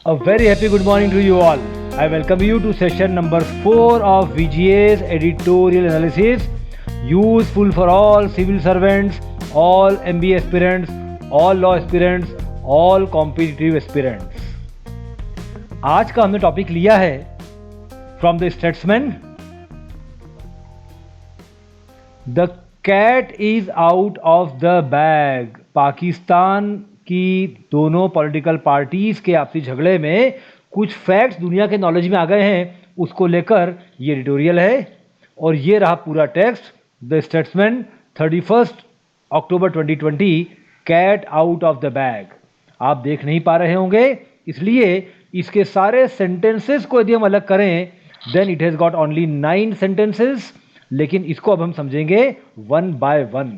A very happy good morning to you all. I welcome you to session number 4 of VGA's editorial analysis, useful for all civil servants, all MBA aspirants, all law aspirants, all competitive aspirants. आज का हमने topic लिया है from the Statesman, the cat is out of the bag. Pakistan की दोनों political parties के आपसी झगड़े में कुछ फैक्ट्स दुनिया के नॉलेज में आ गए हैं, उसको लेकर ये एडिटोरियल है। और ये रहा पूरा text, the Statesman 31 October 2020, cat out of the bag. आप देख नहीं पा रहे होंगे, इसलिए इसके सारे सेंटेंसेस को यदि हम अलग करें then it has got only 9 sentences, लेकिन इसको अब हम समझेंगे one by one.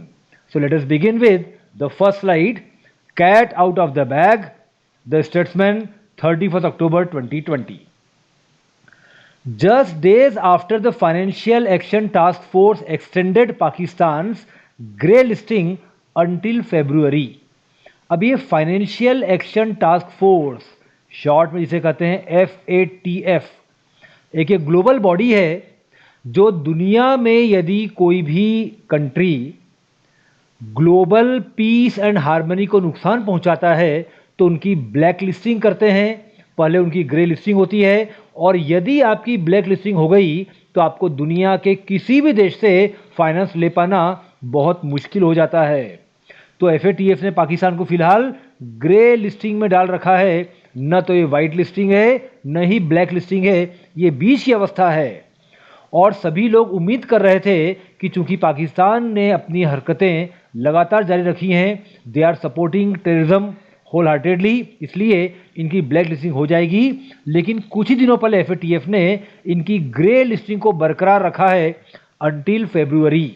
So let us begin with the first slide, Cat out of the bag, the Statesman, 31st October 2020. Just days after the Financial Action Task Force extended Pakistan's grey listing until February. अब ये financial action task force, short में जिसे कहते हैं FATF, एक global body है जो दुनिया में यदि कोई भी country global piece and harmony को नुकसान पहुंचाता है तो उनकी ब्लैक लिस्टिंग करते हैं। पहले उनकी ग्रे लिस्टिंग होती है, और यदि आपकी ब्लैक लिस्टिंग हो गई तो आपको दुनिया के किसी भी देश से फाइनेंस ले पाना बहुत मुश्किल हो जाता है। तो FATF ने पाकिस्तान को फिलहाल ग्रे लिस्टिंग में डाल रखा है। न तो ये वाइट लिस्टिंग है न ही ब्लैक लिस्टिंग है, ये बीच की अवस्था है। और सभी लोग उम्मीद कर रहे थे कि चूंकि पाकिस्तान ने अपनी हरकतें लगातार जारी रखी हैं, they are supporting terrorism wholeheartedly, इसलिए इनकी ब्लैक लिस्टिंग हो जाएगी। लेकिन कुछ ही दिनों पहले FATF ने इनकी ग्रे लिस्टिंग को बरकरार रखा है until February।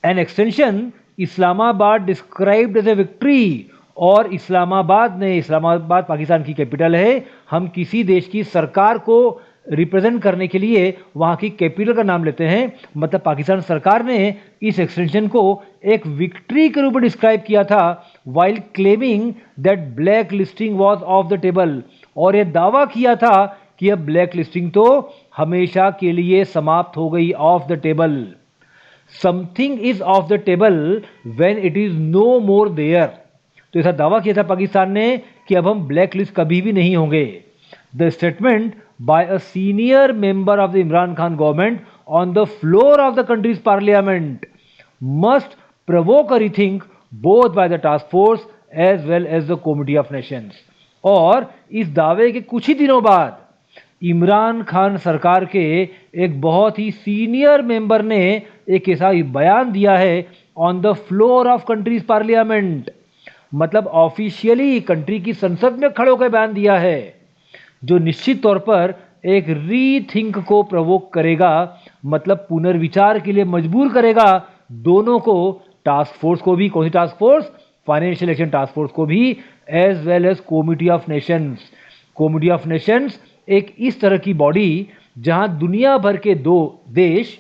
An extension Islamabad described as a victory, और इस्लामाबाद पाकिस्तान की कैपिटल है। हम किसी देश की सरकार को रिप्रेजेंट करने के लिए वहां की कैपिटल का नाम लेते हैं, मतलब पाकिस्तान सरकार ने इस एक्सटेंशन को एक विक्ट्री के रूप में डिस्क्राइब किया था, while claiming that black listing was of the table. और यह दावा किया था कि अब ब्लैक लिस्टिंग तो हमेशा के लिए समाप्त हो गई, off the table. Something is off the table when it is no more there. तो ऐसा दावा किया था पाकिस्तान ने कि अब हम ब्लैक लिस्ट कभी भी नहीं होंगे। The statement by a senior member of the Imran Khan government on the floor of the country's parliament must provoke a rethink both by the task force as well as the Committee of Nations। और इस दावे के कुछ ही दिनों बाद इमरान खान सरकार के एक बहुत ही सीनियर मेंबर ने एक ऐसा बयान दिया है on the floor of countries parliament, मतलब ऑफिशियली कंट्री की संसद में खड़े होकर बयान दिया है, जो निश्चित तौर पर एक रीथिंक को प्रवोक करेगा, मतलब पुनर्विचार के लिए मजबूर करेगा दोनों को, टास्क फोर्स को भी। कौन सी task force? Financial action task force को भी, as well as committee of nations. Committee of nations एक इस तरह की बॉडी जहां दुनिया भर के दो देश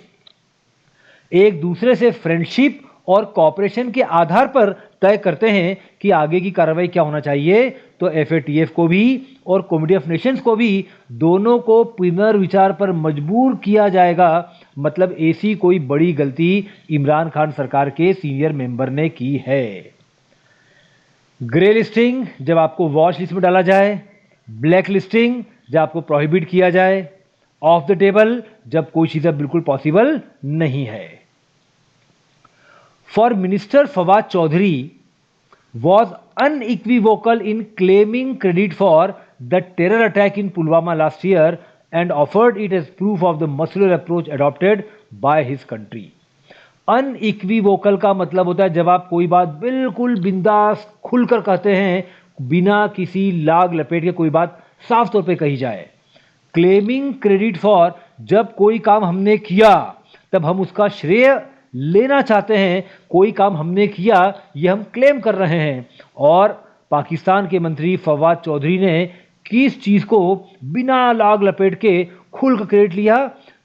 एक दूसरे से फ्रेंडशिप और कॉपरेशन के आधार पर तय करते हैं कि आगे की कार्रवाई क्या होना चाहिए। तो FATF को भी और कमिटी ऑफ नेशंस को भी दोनों को पुनर्विचार पर मजबूर किया जाएगा, मतलब ऐसी कोई बड़ी गलती इमरान खान सरकार के सीनियर मेंबर ने की है। ग्रे लिस्टिंग जब आपको वॉच लिस्ट में डाला जाए, ब्लैक लिस्टिंग जब आपको प्रोहिबिट किया जाए, ऑफ द टेबल जब कोई चीज़ बिल्कुल पॉसिबल नहीं है। For Minister Fawad Chaudhary was unequivocal in claiming credit for the terror attack in Pulwama last year and offered it as proof of the muscular approach adopted by his country। Unequivocal का मतलब होता है जब आप कोई बात बिल्कुल बिंदास खुलकर कहते हैं, बिना किसी लाग लपेट के कोई बात साफ तौर पे कही जाए। क्लेमिंग क्रेडिट फॉर, जब कोई काम हमने किया तब हम उसका श्रेय लेना चाहते हैं, कोई काम हमने किया ये हम क्लेम कर रहे हैं। और पाकिस्तान के मंत्री फवाद चौधरी ने किस चीज को बिना लाग लपेट के खुल कर क्रेडिट लिया?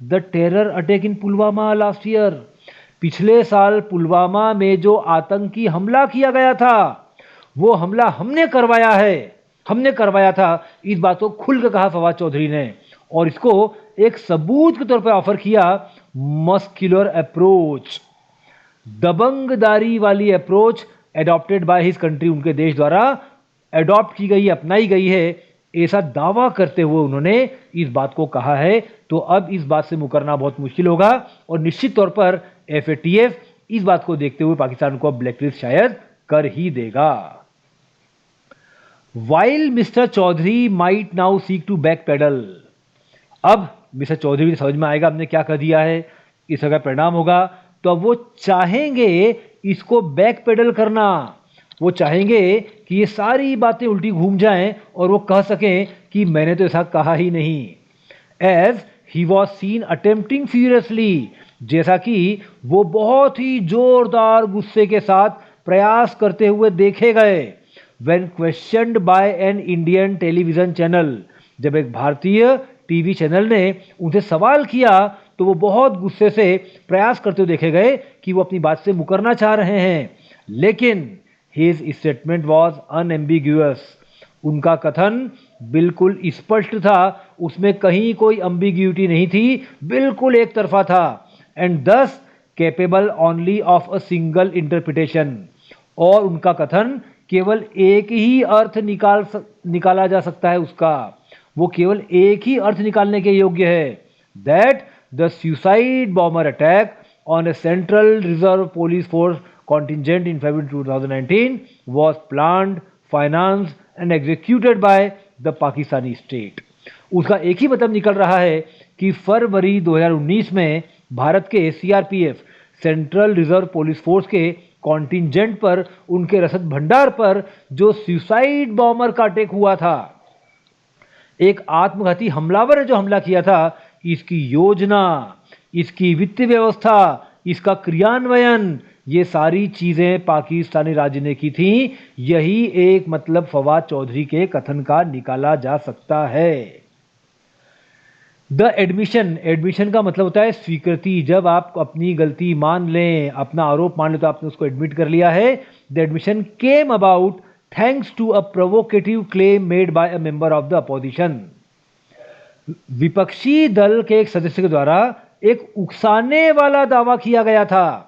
The terror attack in Pulwama last year. पिछले साल पुलवामा में जो आतंकी हमला किया गया था वो हमला हमने करवाया है। हमने करवाया था। इस बात को खुल कर कहा फवाद चौधरी ने, और इसको एक सबूत के तौर पर ऑफर किया। मस्कुलर अप्रोच, दबंगदारी वाली approach adopted by his country, उनके देश द्वारा एडॉप्ट की गई, अपनाई गई है, ऐसा दावा करते हुए उन्होंने इस बात को कहा है। तो अब इस बात से मुकरना बहुत मुश्किल होगा, और निश्चित तौर पर FATF इस बात को देखते हुए पाकिस्तान को ब्लैकलिस्ट शायद कर ही देगा। While mister Chaudhry might now seek to backpedal, अब मिस्टर चौधरी समझ में आएगा हमने क्या कर दिया है, इसका परिणाम होगा। तो अब वो चाहेंगे इसको बैक पेडल करना, वो चाहेंगे कि ये सारी बातें उल्टी घूम जाएं और वो कह सकें कि मैंने तो ऐसा कहा ही नहीं। As he was seen attempting furiously, जैसा कि वो बहुत ही जोरदार गुस्से के साथ प्रयास करते हुए देखे गए। When questioned by an Indian television channel, जब एक भारतीय टीवी चैनल ने उनसे सवाल किया तो वो बहुत गुस्से से प्रयास करते हुए देखे गए कि वो अपनी बात से मुकरना चाह रहे हैं, लेकिन हिज स्टेटमेंट वॉज अनएम्बिग्यूअस, उनका कथन बिल्कुल स्पष्ट था, उसमें कहीं कोई अम्बिग्यूटी नहीं थी, बिल्कुल एक तरफा था। एंड दस capable only of a single interpretation, और उनका कथन केवल एक ही अर्थ निकाला जा सकता है उसका, वो केवल एक ही अर्थ निकालने के योग्य है। That the suicide bomber attack on A central reserve police force contingent in February 2019 was planned, financed and executed by the Pakistani state. उसका एक ही मतलब निकल रहा है कि फरवरी 2019 में भारत के CRPF central reserve police force के कॉन्टिजेंट पर, उनके रसद भंडार पर जो सुसाइड बॉम्बर का अटैक हुआ था, एक आत्मघाती हमलावर ने जो हमला किया था, इसकी योजना, इसकी वित्तीय व्यवस्था, इसका क्रियान्वयन, ये सारी चीजें पाकिस्तानी राज्य ने की थी। यही एक मतलब फवाद चौधरी के कथन का निकाला जा सकता है। द एडमिशन, एडमिशन का मतलब होता है स्वीकृति, जब आप अपनी गलती मान लें, अपना आरोप मान लें तो आपने उसको एडमिट कर लिया है। The admission came about thanks to a provocative claim made by a member of the opposition, विपक्षी दल के एक सदस्य के द्वारा एक उकसाने वाला दावा किया गया था।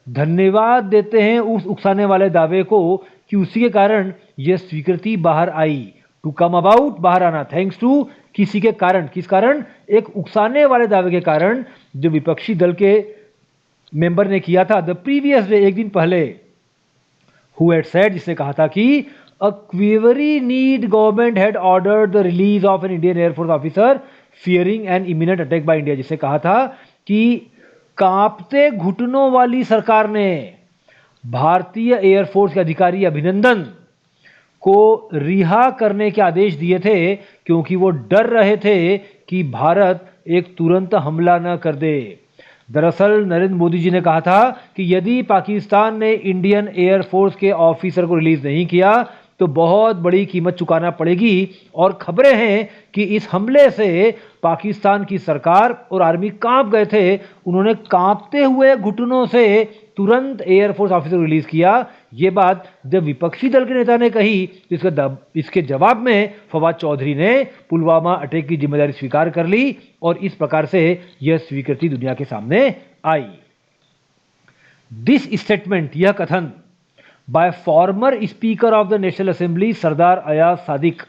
धन्यवाद देते हैं उस उकसाने वाले दावे को कि उसी के कारण यह स्वीकृति बाहर आई। टू कम अबाउट, बाहर आना, थैंक्स टू, किसी के कारण, किस कारण, एक उकसाने वाले दावे के कारण जो विपक्षी दल के मेंबर ने किया था द प्रीवियस डे, एक दिन पहले, हु हैड सेड, जिसने कहा था कि a quavery need government had ordered the release of an Indian air force officer fearing an imminent attack by India, जिसने कहा था कि कांपते घुटनों वाली सरकार ने भारतीय एयरफोर्स के अधिकारी अभिनंदन को रिहा करने के आदेश दिए थे, क्योंकि वो डर रहे थे कि भारत एक तुरंत हमला न कर दे। दरअसल नरेंद्र मोदी जी ने कहा था कि यदि पाकिस्तान ने इंडियन एयरफोर्स के ऑफिसर को रिलीज नहीं किया तो बहुत बड़ी कीमत चुकाना पड़ेगी, और खबरें हैं कि इस हमले से पाकिस्तान की सरकार और आर्मी कांप गए थे। उन्होंने कांपते हुए घुटनों से तुरंत एयरफोर्स ऑफिसर को रिलीज किया। ये बात जब विपक्षी दल के नेता ने कही तो इसके जवाब में फवाद चौधरी ने पुलवामा अटैक की जिम्मेदारी स्वीकार कर ली, और इस प्रकार से यह स्वीकृति दुनिया के सामने आई। दिस स्टेटमेंट, यह कथन, by former speaker of the national assembly Sardar Ayaz Sadiq,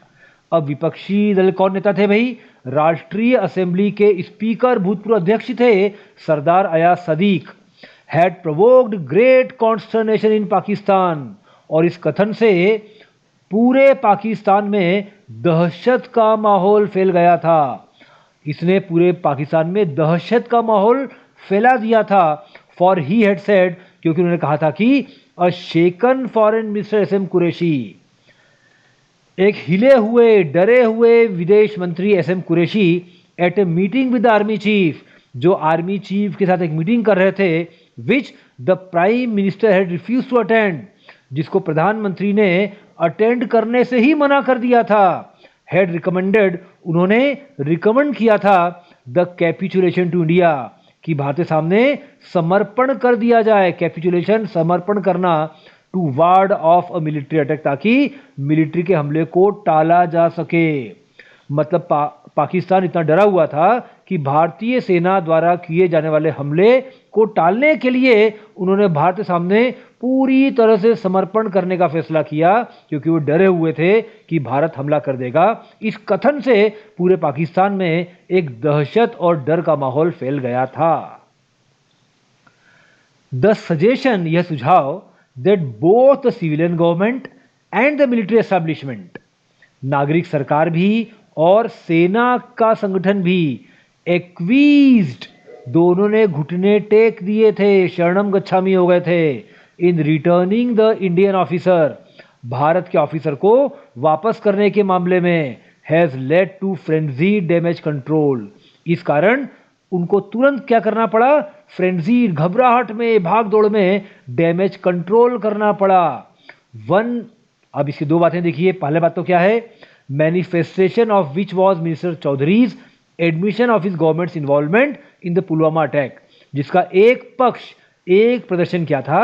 अब विपक्षी दल कौन नेता थे भाई, राष्ट्रीय असेंबली के स्पीकर, भूतपूर्व अध्यक्ष थे Sardar Ayaz Sadiq, had provoked great consternation in Pakistan, और इस कथन से पूरे पाकिस्तान में दहशत का माहौल फैल गया था। इसने पूरे पाकिस्तान में दहशत का माहौल फैला दिया था। फॉर ही हैड सेड, क्योंकि उन्होंने कहा था कि a shaken foreign minister SM Qureshi, एक हिले हुए, डरे हुए विदेश मंत्री SM Qureshi at a meeting with the army chief, जो आर्मी चीफ के साथ एक मीटिंग कर रहे थे, which the prime minister had refuse to attend, जिसको प्रधानमंत्री ने अटेंड करने से ही मना कर दिया था। हैड रिकमेंडेड, उन्होंने रिकमेंड किया था द कैपिचुलेशन टू इंडिया, कि भारत के सामने समर्पण कर दिया जाए, कैपिचुलेशन, समर्पण करना, to ward off a military attack, ताकि मिलिट्री के हमले को टाला जा सके। मतलब पाकिस्तान इतना डरा हुआ था कि भारतीय सेना द्वारा किए जाने वाले हमले को टालने के लिए उन्होंने भारत के सामने पूरी तरह से समर्पण करने का फैसला किया, क्योंकि वो डरे हुए थे कि भारत हमला कर देगा। इस कथन से पूरे पाकिस्तान में एक दहशत और डर का माहौल फैल गया था। द सजेशन, यह सुझाव, that both the civilian government and the military establishment, नागरिक सरकार भी और सेना का संगठन भी, एक्वीज्ड, दोनों ने घुटने टेक दिए थे, शरणम गच्छामी हो गए थे, in returning the Indian officer, Bharat के ऑफिसर को वापस करने के मामले में, has led to frenzy damage control. इस कारण उनको तुरंत क्या करना पड़ा? फ्रेंजी, घबराहट में, भाग दौड़ में डैमेज कंट्रोल करना पड़ा। अब इसकी दो बातें देखिए। पहले बात तो क्या है? Manifestation of which was minister Chaudhry's admission of his government's involvement in the Pulwama attack, जिसका एक पक्ष, एक प्रदर्शन क्या था?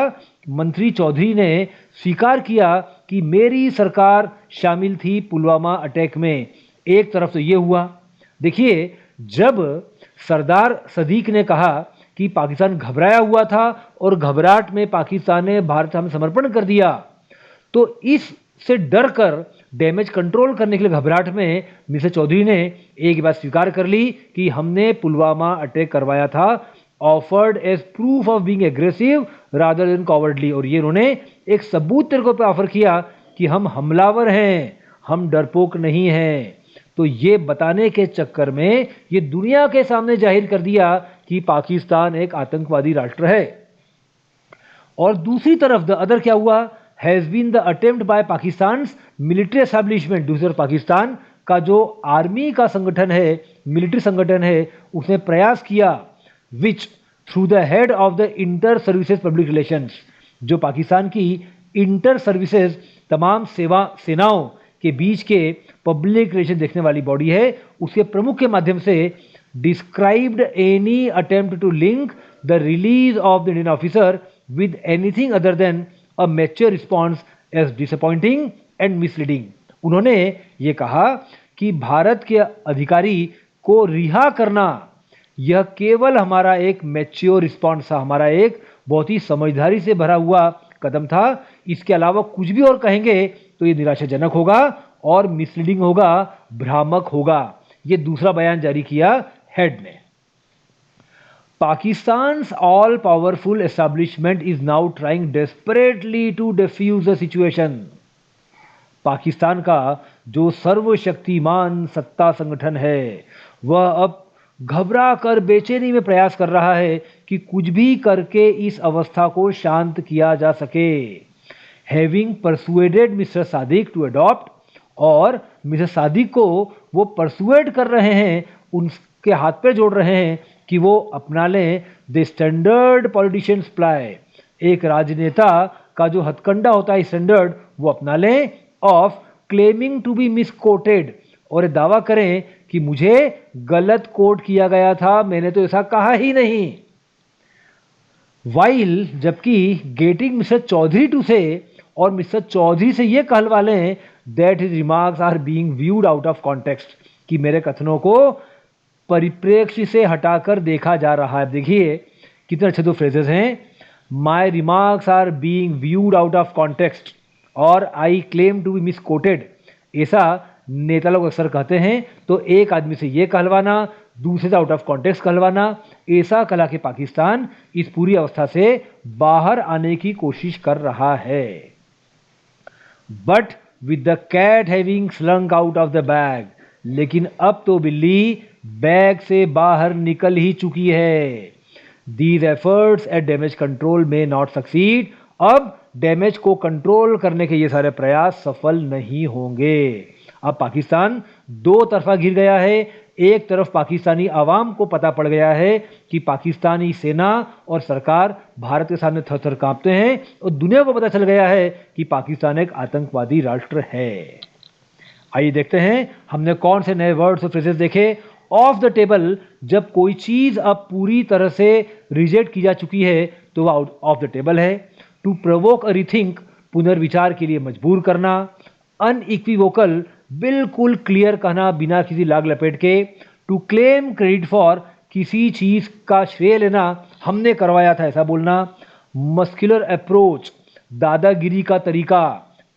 मंत्री चौधरी ने स्वीकार किया कि मेरी सरकार शामिल थी पुलवामा अटैक में। एक तरफ तो ये हुआ। देखिए, जब सरदार सदीक ने कहा कि पाकिस्तान घबराया हुआ था और घबराहट में पाकिस्तान ने भारत हमें समर्पण कर दिया, तो इससे डर कर डैमेज कंट्रोल करने के लिए घबराहट में मिस्टर चौधरी ने एक बात स्वीकार कर ली कि हमने पुलवामा अटैक करवाया था, offered as proof of being aggressive rather than cowardly. और ये उन्होंने एक सबूत तेरे को पे ऑफर किया कि हम हमलावर हैं, हम डरपोक नहीं हैं। तो ये बताने के चक्कर में ये दुनिया के सामने जाहिर कर दिया कि पाकिस्तान एक आतंकवादी राष्ट्र है। और दूसरी तरफ द अदर क्या हुआ? Has been the attempt by Pakistan military establishment, दूसरी तरफ पाकिस्तान का जो आर्मी का संगठन है, मिलिट्री संगठन है, उसने प्रयास किया, which through the head of the inter services public relations, जो पाकिस्तान की इंटर सर्विसेज, तमाम सेनाओं के बीच के पब्लिक रिलेशन देखने वाली बॉडी है, उसके प्रमुख के माध्यम से described any attempt to link the release of the Indian officer with anything other than a mature response as disappointing and misleading. उन्होंने ये कहा कि भारत के अधिकारी को रिहा करना यह केवल हमारा एक मैच्योर रिस्पॉन्स था, हमारा एक बहुत ही समझदारी से भरा हुआ कदम था। इसके अलावा कुछ भी और कहेंगे तो ये निराशाजनक होगा और मिसलीडिंग होगा, भ्रामक होगा। ये दूसरा बयान जारी किया हेड ने। Pakistan's all-powerful establishment is now trying desperately to defuse the situation. Pakistan का जो सर्वशक्तिमान सत्ता संगठन है वह अब घबरा कर बेचैनी में प्रयास कर रहा है कि कुछ भी करके इस अवस्था को शांत किया जा सके। Having persuaded mister Sadiq to adopt, और मिस्टर सादिक को वो परसुएड कर रहे हैं, उनके हाथ पे जोड़ रहे हैं कि वो अपना लें द स्टैंडर्ड पॉलिटिशियंस प्लाई, एक राजनेता का जो हथकंडा होता है स्टैंडर्ड, वो अपना लें, of claiming to be misquoted, और दावा करें कि मुझे गलत कोट किया गया था, मैंने तो ऐसा कहा ही नहीं। वाइल, जबकि गेटिंग मिस्टर चौधरी टू से, और मिस्टर चौधरी से ये कहलवा लें that his remarks are being viewed out of context, कि मेरे कथनों को परिप्रेक्ष्य से हटाकर देखा जा रहा है। देखिए कितने अच्छे दो फ्रेजेस हैं, my remarks are being viewed out of context और I claim to be misquoted, ऐसा नेता लोग अक्सर कहते हैं। तो एक आदमी से ये कहलवाना, दूसरे से आउट ऑफ कॉन्टेक्स्ट कहलवाना, ऐसा कला के पाकिस्तान इस पूरी अवस्था से बाहर आने की कोशिश कर रहा है। But with the cat having slunk out of the bag, लेकिन अब तो बिल्ली बैग से बाहर निकल ही चुकी है। These efforts eight damage control में नॉट सक्सीड, अब डैमेज को कंट्रोल करने के ये सारे प्रयास सफल नहीं होंगे। अब पाकिस्तान दो तरफा घिर गया है। एक तरफ पाकिस्तानी आवाम को पता पड़ गया है कि पाकिस्तानी सेना और सरकार भारत के सामने थर-थर कांपते हैं, और दुनिया को पता चल गया है कि पाकिस्तान एक आतंकवादी राष्ट्र है। आइए देखते हैं हमने कौन से नए वर्ड्स और फ्रेजेस देखे। ऑफ द टेबल, जब कोई चीज अब पूरी तरह से रिजेक्ट की जा चुकी है तो वह आउट ऑफ द टेबल है। टू प्रोवोक अ रीथिंक, पुनर्विचार के लिए मजबूर करना, अनइक्विवोकल, बिल्कुल क्लियर कहना बिना किसी लाग लपेट के, टू क्लेम क्रेडिट फॉर, किसी चीज का श्रेय लेना, हमने करवाया था ऐसा बोलना, मस्कुलर अप्रोच, दादागिरी का तरीका,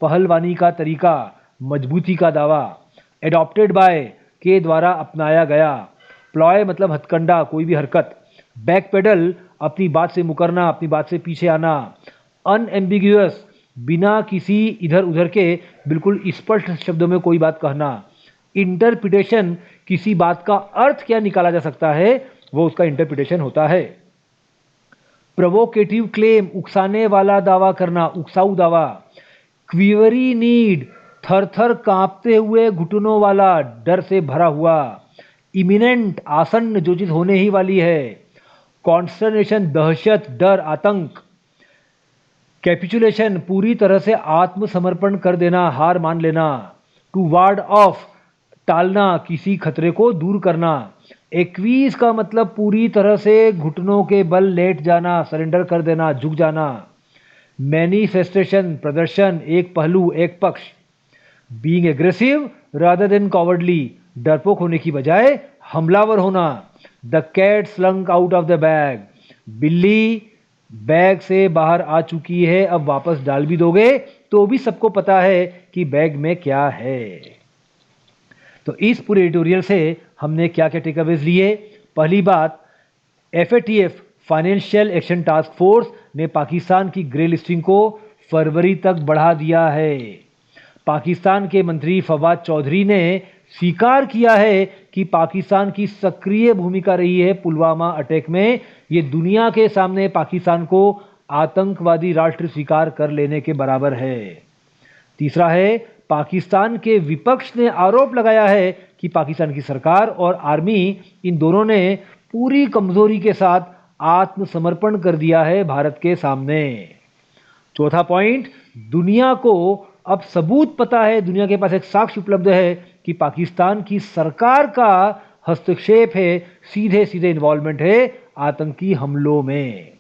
पहलवानी का तरीका, मजबूती का दावा, एडॉप्टेड बाय, के द्वारा अपनाया गया, प्लॉय मतलब हथकंडा, कोई भी हरकत, बैक पेडल, अपनी बात से मुकरना, अपनी बात से पीछे आना, अनएम्बिग्यूअस, बिना किसी इधर उधर के बिल्कुल स्पष्ट शब्दों में कोई बात कहना, इंटरप्रिटेशन, किसी बात का अर्थ क्या निकाला जा सकता है वो उसका इंटरप्रिटेशन होता है, प्रोवोकेटिव क्लेम, उकसाने वाला दावा करना, उकसाऊ दावा, क्वीवरी नीड, थर थर कांपते हुए घुटनों वाला, डर से भरा हुआ, इमिनेंट, आसन्न, जो चीज होने ही वाली है, कॉन्स्टर्नेशन, दहशत, डर, आतंक, कैपिचुलेशन, पूरी तरह से आत्मसमर्पण कर देना, हार मान लेना, टू वार्ड ऑफ, टालना, किसी खतरे को दूर करना, एक्वीज का मतलब पूरी तरह से घुटनों के बल लेट जाना, सरेंडर कर देना, झुक जाना, मैनिफेस्टेशन, प्रदर्शन, एक पहलू, एक पक्ष, being aggressive rather than cowardly, डरपोक होने की बजाय हमलावर होना, the cat slunk out of the bag, बिल्ली बैग से बाहर आ चुकी है, अब वापस डाल भी दोगे तो भी सबको पता है कि बैग में क्या है। तो इस पूरे एडिटोरियल से हमने क्या क्या टेकअवेज लिए। पहली बात, FATF financial action task force ने पाकिस्तान की ग्रे लिस्टिंग को फरवरी तक बढ़ा दिया है। पाकिस्तान के मंत्री फवाद चौधरी ने स्वीकार किया है कि पाकिस्तान की सक्रिय भूमिका रही है पुलवामा अटैक में। ये दुनिया के सामने पाकिस्तान को आतंकवादी राष्ट्र स्वीकार कर लेने के बराबर है। तीसरा है, पाकिस्तान के विपक्ष ने आरोप लगाया है कि पाकिस्तान की सरकार और आर्मी इन दोनों ने पूरी कमजोरी के साथ आत्मसमर्पण कर दिया है भारत के सामने। चौथा पॉइंट, दुनिया को अब सबूत पता है, दुनिया के पास एक साक्ष्य उपलब्ध है कि पाकिस्तान की सरकार का हस्तक्षेप है, सीधे सीधे इन्वॉल्वमेंट है आतंकी हमलों में।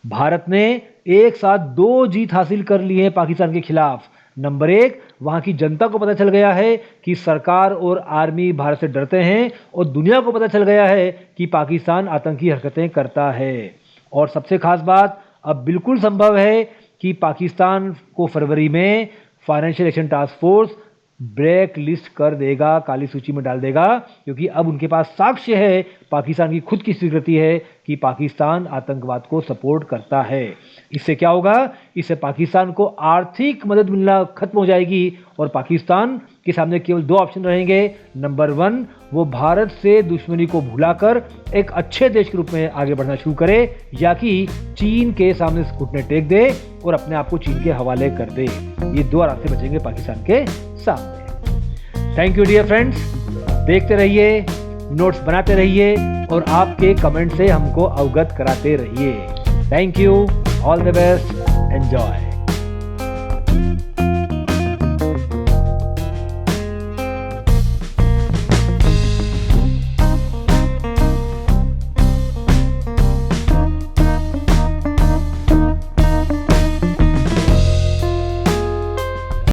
भारत ने एक साथ 2 जीत हासिल कर ली है पाकिस्तान के खिलाफ। नंबर 1, वहां की जनता को पता चल गया है कि सरकार और आर्मी भारत से डरते हैं, और दुनिया को पता चल गया है कि पाकिस्तान आतंकी हरकतें करता है। और सबसे खास बात, अब बिल्कुल संभव है कि पाकिस्तान को फरवरी में financial action task force black list कर देगा, काली सूची में डाल देगा, क्योंकि अब उनके पास साक्ष्य है, पाकिस्तान की खुद की स्वीकृति है कि पाकिस्तान आतंकवाद को सपोर्ट करता है। इससे क्या होगा? इससे पाकिस्तान को आर्थिक मदद मिलना खत्म हो जाएगी और पाकिस्तान के सामने केवल 2 ऑप्शन रहेंगे। नंबर 1, वो भारत से दुश्मनी को भुलाकर एक अच्छे देश के रूप में आगे बढ़ना शुरू करे, या कि चीन के सामने घुटने टेक दे और अपने आप को चीन के हवाले कर दे। ये 2 रास्ते बचेंगे पाकिस्तान के सामने। थैंक यू डियर फ्रेंड्स, देखते रहिए, नोट्स बनाते रहिए और आपके कमेंट से हमको अवगत कराते रहिए। Thank you, all the best, enjoy.